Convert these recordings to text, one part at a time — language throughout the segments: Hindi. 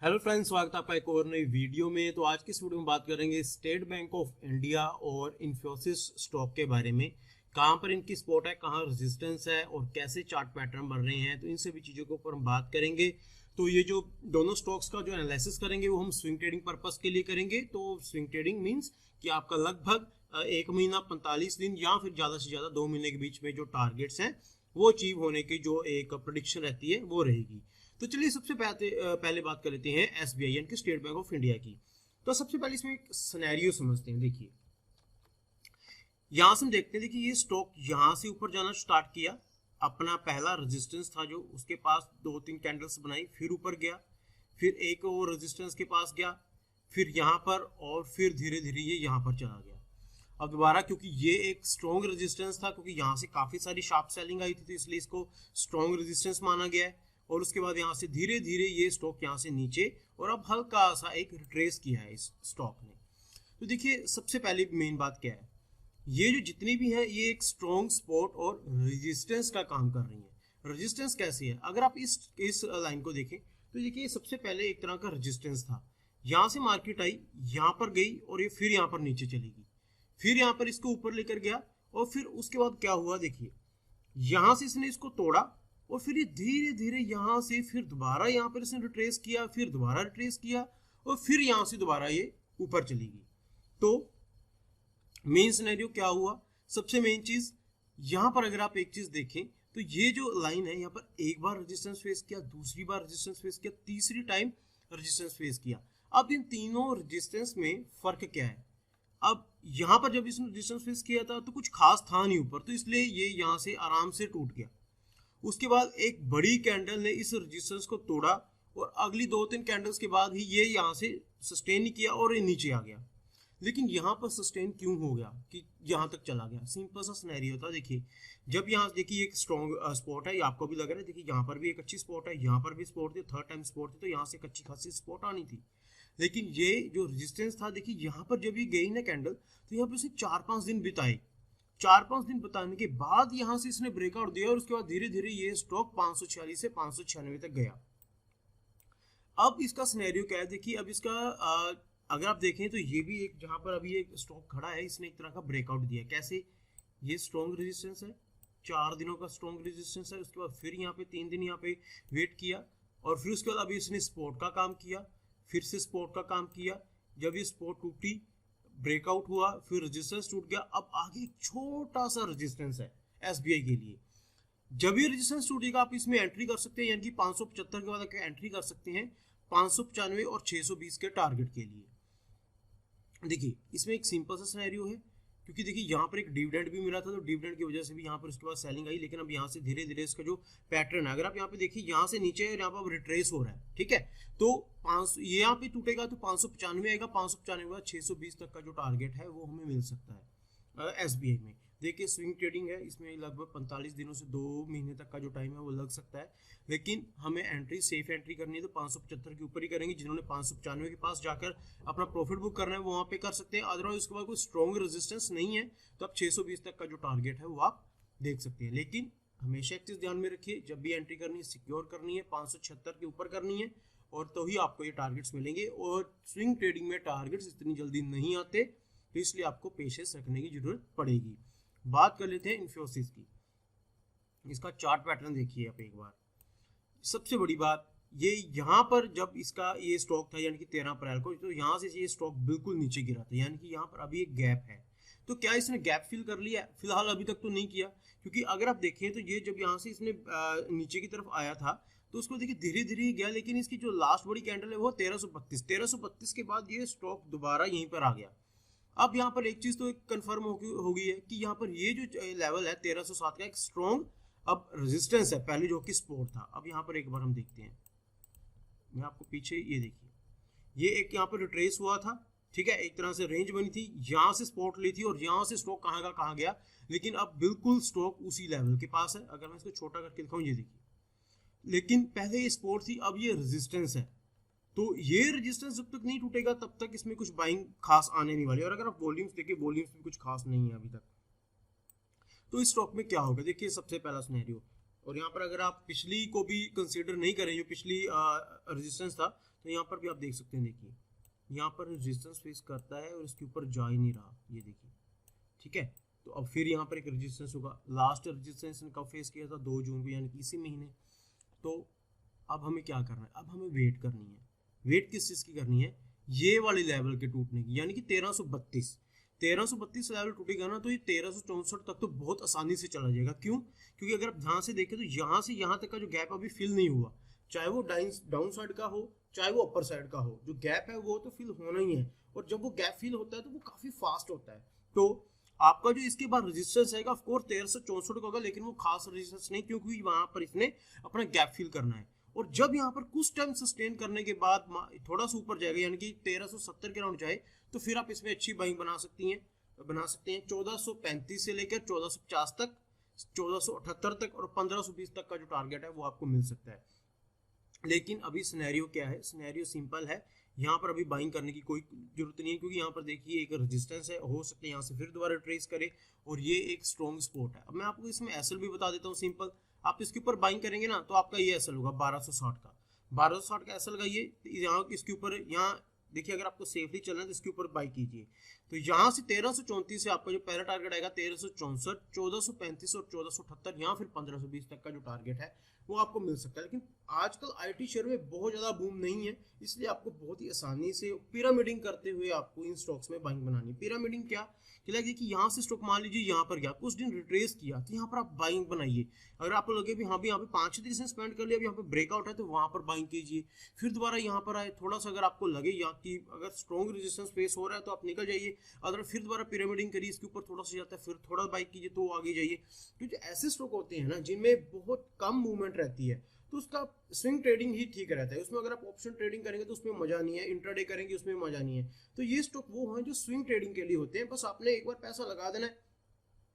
हेलो फ्रेंड्स, स्वागत है आपका एक और नई वीडियो में। तो आज की इस वीडियो में बात करेंगे स्टेट बैंक ऑफ इंडिया और इन्फोसिस स्टॉक के बारे में। कहाँ पर इनकी सपोर्ट है, कहाँ रेजिस्टेंस है और कैसे चार्ट पैटर्न बन रहे हैं, तो इन सभी चीज़ों के ऊपर हम बात करेंगे। तो ये जो दोनों स्टॉक्स का जो एनालिसिस करेंगे वो हम स्विंग ट्रेडिंग पर्पस के लिए करेंगे। तो स्विंग ट्रेडिंग मीन्स कि आपका लगभग एक महीना 45 दिन या फिर ज़्यादा से ज़्यादा 2 महीने के बीच में जो टारगेट्स हैं वो अचीव होने की जो एक प्रेडिक्शन रहती है वो रहेगी। तो चलिए सबसे पहले बात कर लेते हैं एसबीआई यानी कि स्टेट बैंक ऑफ इंडिया की। तो सबसे पहले इसमें एक सिनेरियो समझते हैं। देखिए यहां से हम देखते हैं, देखिए ये स्टॉक यहां से ऊपर जाना स्टार्ट किया, अपना पहला रेजिस्टेंस था जो उसके पास 2-3 कैंडल्स बनाई, फिर ऊपर गया, फिर एक और रेजिस्टेंस के पास गया, फिर यहाँ पर, और फिर धीरे धीरे ये यहाँ पर चला गया। अब दोबारा क्योंकि ये एक स्ट्रॉन्ग रेजिस्टेंस था, क्योंकि यहाँ से काफी सारी शार्प सेलिंग आई थी तो इसलिए इसको स्ट्रॉन्ग रेजिस्टेंस माना गया है। और उसके बाद यहाँ से धीरे धीरे ये स्टॉक यहाँ से नीचे और अब हल्का सा एक रिट्रेस किया है इस स्टॉक ने। तो देखिए सबसे पहले मेन बात क्या है, ये जो जितनी भी है ये एक स्ट्रॉन्ग सपोर्ट और रेजिस्टेंस का काम कर रही है। रेजिस्टेंस कैसी है, अगर आप इस लाइन को देखें तो देखिए सबसे पहले एक तरह का रेजिस्टेंस था, यहाँ से मार्केट आई, यहाँ पर गई और ये फिर यहाँ पर नीचे चलेगी, फिर यहाँ पर इसको ऊपर लेकर गया और फिर उसके बाद क्या हुआ, देखिए यहाँ से इसने इसको तोड़ा और फिर ये धीरे धीरे यहाँ से फिर दोबारा यहाँ पर इसने रिट्रेस किया, फिर दोबारा रिट्रेस किया और फिर यहाँ से दोबारा ये ऊपर चलेगी। तो मेन सिनेरियो क्या हुआ, सबसे मेन चीज यहाँ पर अगर आप एक चीज देखें तो ये जो लाइन है यहाँ पर एक बार रेजिस्टेंस फेस किया, दूसरी बार रेजिस्टेंस फेस किया, तीसरी टाइम रेजिस्टेंस फेस किया। अब इन तीनों रेजिस्टेंस में फर्क क्या है, अब यहाँ पर जब इसने रेजिस्टेंस फेस किया था तो कुछ खास था नहीं ऊपर, तो इसलिए ये यहाँ से आराम से टूट गया। उसके बाद एक बड़ी कैंडल ने इस रेजिस्टेंस को तोड़ा और अगली 2-3 कैंडल्स के बाद ही ये यहाँ से सस्टेन नहीं किया और ये नीचे आ गया। लेकिन यहाँ पर सस्टेन क्यों हो गया कि यहाँ तक चला गया, सिंपल सा सिनेरियो था। देखिए जब यहाँ देखिए एक स्ट्रॉन्ग स्पॉट है, आपको भी लग रहा है, देखिए यहाँ पर भी एक अच्छी स्पॉट है, यहाँ पर भी स्पॉट थी, थर्ड टाइम स्पॉट थी, तो यहाँ से एक अच्छी खासी स्पॉट आनी थी। लेकिन ये जो रेजिस्टेंस था, देखिए यहाँ पर जब ये गई ना कैंडल तो यहाँ पर उसे 4-5 दिन बिताए, 4-5 दिन बताने के बाद यहाँ से इसने ब्रेकआउट दिया और उसके बाद धीरे धीरे ये स्टॉक 546 से 596 तक गया। अब इसका सिनेरियो क्या है, देखिए अब इसका अगर आप देखें तो ये भी एक जहां पर अभी एक स्टॉक खड़ा है, इसने एक तरह का ब्रेकआउट दिया। कैसे, ये स्ट्रॉन्ग रेजिस्टेंस है, 4 दिनों का स्ट्रॉन्ग रेजिस्टेंस है, उसके बाद फिर यहाँ पे 3 दिन यहाँ पे वेट किया और फिर उसके बाद अभी इसने सपोर्ट का काम किया, फिर से सपोर्ट का काम किया। जब ये सपोर्ट टूटी, ब्रेकआउट हुआ, फिर रेजिस्टेंस टूट गया, अब आगे एक छोटा सा रेजिस्टेंस है एसबीआई के लिए। जब ये रेजिस्टेंस टूटेगा आप इसमें एंट्री कर सकते हैं, यानी कि 575 के बाद एंट्री कर सकते हैं 595 और 620 के टारगेट के लिए। देखिए इसमें एक सिंपल सा सिनेरियो है, क्योंकि देखिए यहाँ पर एक डिविडेंड भी मिला था, तो डिविडेंड की वजह से भी यहाँ पर उसके बाद सेलिंग आई। लेकिन अब यहाँ से धीरे धीरे इसका जो पैटर्न है, अगर आप यहाँ पे देखिए यहाँ से नीचे और यहाँ पर रिट्रेस हो रहा है, ठीक है, तो 500 ये यहाँ पे टूटेगा तो 595 आएगा, 595 के बाद 620 तक का जो टारगेट है वो हमें मिल सकता है एसबीआई में। देखिए स्विंग ट्रेडिंग है, इसमें लगभग 45 दिनों से 2 महीने तक का जो टाइम है वो लग सकता है, लेकिन हमें एंट्री सेफ एंट्री करनी है तो 575 के ऊपर ही करेंगे। जिन्होंने 595 के पास जाकर अपना प्रॉफिट बुक करना है वो वहाँ पे कर सकते हैं, अदरवाइज उसके बाद कोई स्ट्रॉन्ग रेजिस्टेंस नहीं है तो आप 620 तक का जो टारगेट है वो आप देख सकते हैं। लेकिन हमेशा एक चीज ध्यान में रखिए, जब भी एंट्री करनी है सिक्योर करनी है, 576 के ऊपर करनी है, और तो ही आपको ये टारगेट्स मिलेंगे। और स्विंग ट्रेडिंग में टारगेट्स इतनी जल्दी नहीं आते, तो इसलिए आपको पेशेंस रखने की जरूरत पड़ेगी। बात कर लेते हैं इन्फोसिस की, इसका चार्ट पैटर्न देखिए आप एक बार। सबसे बड़ी बात ये यहाँ पर जब इसका ये स्टॉक था यानी कि 13 अप्रैल को, तो यहाँ से ये स्टॉक बिल्कुल नीचे गिरा था, यानी कि यहाँ पर अभी एक गैप है। तो क्या इसने गैप फिल कर लिया? फिलहाल अभी तक तो नहीं किया, क्योंकि अगर आप देखें तो ये जब यहाँ से इसने नीचे की तरफ आया था तो उसको देखिए धीरे धीरे गया, लेकिन इसकी जो लास्ट बड़ी कैंडल है वो 1332 के बाद ये स्टॉक दोबारा यहीं पर आ गया। अब यहाँ पर एक चीज तो कंफर्म हो गई है कि यहाँ पर ये जो लेवल है 1307 का एक स्ट्रॉन्ग अब रेजिस्टेंस है, पहले जो कि सपोर्ट था। अब यहाँ पर एक बार हम देखते हैं, मैं आपको पीछे ये देखिए, ये एक यहाँ पर रिट्रेस हुआ था, ठीक है, एक तरह से रेंज बनी थी, यहाँ से सपोर्ट ली थी और यहाँ से स्टॉक कहाँ का कहाँ गया, लेकिन अब बिल्कुल स्टॉक उसी लेवल के पास है। अगर मैं इसको छोटा करके दिखाऊं, ये देखिए, लेकिन पहले ये सपोर्ट थी, अब ये रेजिस्टेंस है। तो ये रेजिस्टेंस जब तक नहीं टूटेगा तब तक इसमें कुछ बाइंग खास आने नहीं वाली। और अगर आप वॉल्यूम्स देखिए, वॉल्यूम्स भी कुछ खास नहीं है अभी तक। तो इस स्टॉक में क्या होगा, देखिए सबसे पहला सिनेरियो, और यहाँ पर अगर आप पिछली को भी कंसीडर नहीं करें, जो पिछली रेजिस्टेंस था, तो यहाँ पर भी आप देख सकते हैं, देखिए यहाँ पर रेजिस्टेंस फेस करता है और इसके ऊपर जा ही नहीं रहा, ये देखिए, ठीक है। तो अब फिर यहाँ पर एक रेजिस्टेंस होगा, लास्ट रेजिस्टेंस ने कब फेस किया था, 2 जून को, यानी कि इसी महीने। तो अब हमें क्या करना है, अब हमें वेट करनी है। वेट किस चीज़ की करनी है, ये वाली लेवल के टूटने की, यानी कि 1332 लेवल टूटेगा ना, तो ये 1364 तक तो बहुत आसानी से चला जाएगा। क्यों? क्योंकि अगर आप ध्यान से देखें तो यहाँ से यहाँ तक का जो गैप अभी फिल नहीं हुआ, चाहे वो डाउन साइड का हो चाहे वो अपर साइड का हो, जो गैप है वो तो फिल होना ही है। और जब वो गैप फिल होता है तो वो काफी फास्ट होता है। तो आपका जो इसके बाद रेजिस्टेंस है ऑफ कोर्स 1364 का होगा, लेकिन वो खास रेजिस्टेंस नहीं, क्योंकि वहां पर इसने अपना गैप फिल करना है। और जब यहाँ पर कुछ टाइम सस्टेन करने के बाद थोड़ा सा ऊपर जाएगा, यानी कि 1370 के राउंड जाए, तो फिर आप इसमें अच्छी बाइंग बना सकते हैं 1435 से लेकर 1450 तक, 1478 तक और 1520 तक का जो टारगेट है वो आपको मिल सकता है। लेकिन अभी सिनेरियो क्या है, सिनेरियो सिंपल है, यहाँ पर अभी बाइंग करने की कोई जरूरत नहीं है, क्योंकि यहाँ पर देखिए एक रेजिस्टेंस है, हो सकता है यहाँ से फिर दोबारा ट्रेस करे, और ये एक स्ट्रॉन्ग स्पॉट है। अब मैं आपको इसमें एसएल भी बता देता हूँ सिंपल। आप इसके ऊपर बाइंग करेंगे ना, तो आपका ये एसएल होगा 1260 का, 1260 का एसएल का ये यहाँ इसके ऊपर, यहाँ देखिए अगर आपको सेफली चलना है तो इसके ऊपर बाई कीजिए। तो यहाँ से 1334 से आपका जो पहला टारगेट आएगा 1364, 1435 और 1478, यहाँ फिर 1520 तक का जो टारगेट है वो आपको मिल सकता है। लेकिन आजकल आईटी शेयर में बहुत ज्यादा बूम नहीं है, इसलिए आपको बहुत ही आसानी से पिरामिडिंग करते हुए आपको इन स्टॉक्स में बाइंग बनानी है। पिरामिडिंग क्या लगे कि यहाँ से स्टॉक मान लीजिए यहाँ पर गया, कुछ दिन रिट्रेस किया, तो यहाँ पर आप बाइंग बनाइए। अगर आपको लगे भी हाँ भी यहाँ पे 5-6 दिन स्पेंड कर लिया, अब यहाँ पे ब्रेकआउट है, तो वहां पर बाइंग कीजिए। फिर दोबारा यहाँ पर आए, थोड़ा सा अगर आपको लगे या कि अगर स्ट्रॉन्ग रेजिस्टेंस फेस हो रहा है तो आप निकल जाइए। अगर फिर दोबारा पिरामिडिंग करिए, इसके ऊपर थोड़ा सा जाता है, फिर थोड़ा बाइंग कीजिए तो आगे जाइए। क्योंकि ऐसे स्टॉक होते हैं ना जिनमें बहुत कम मूवमेंट रहती है, तो उसका स्विंग ट्रेडिंग ही ठीक रहता है। उसमें अगर आप ऑप्शन ट्रेडिंग करेंगे तो उसमें मजा नहीं है, इंट्राडे करेंगे उसमें मजा नहीं है। तो ये स्टॉक वो हैं जो स्विंग ट्रेडिंग के लिए होते हैं, बस आपने एक बार पैसा लगा देना है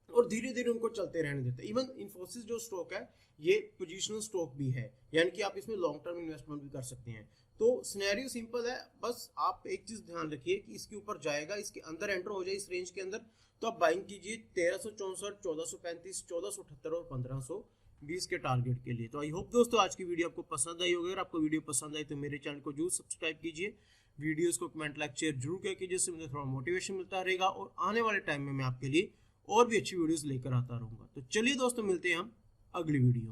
और धीरे धीरे उनको चलते रहने देते हैं। इवन इन्फोसिस जो स्टॉक है ये पोजिशनल स्टॉक भी है, यानी कि आप इसमें लॉन्ग टर्म इन्वेस्टमेंट भी कर सकते हैं। तो सिनेरियो सिंपल है, बस आप एक चीज ध्यान रखिए कि इसके ऊपर जाएगा, इसके अंदर एंटर हो जाए इस रेंज के अंदर, तो आप बाइंग कीजिए 1364, 1435, 1478 और 1520 के टारगेट के लिए। तो आई होप दोस्तों आज की वीडियो आपको पसंद आई होगी। अगर आपको वीडियो पसंद आई तो मेरे चैनल को जरूर सब्सक्राइब कीजिए, वीडियोस को कमेंट लाइक शेयर जरूर कीजिए, जिससे मुझे थोड़ा मोटिवेशन मिलता रहेगा और आने वाले टाइम में मैं आपके लिए और भी अच्छी वीडियोस लेकर आता रहूंगा। तो चलिए दोस्तों, मिलते हैं हम अगली वीडियो में।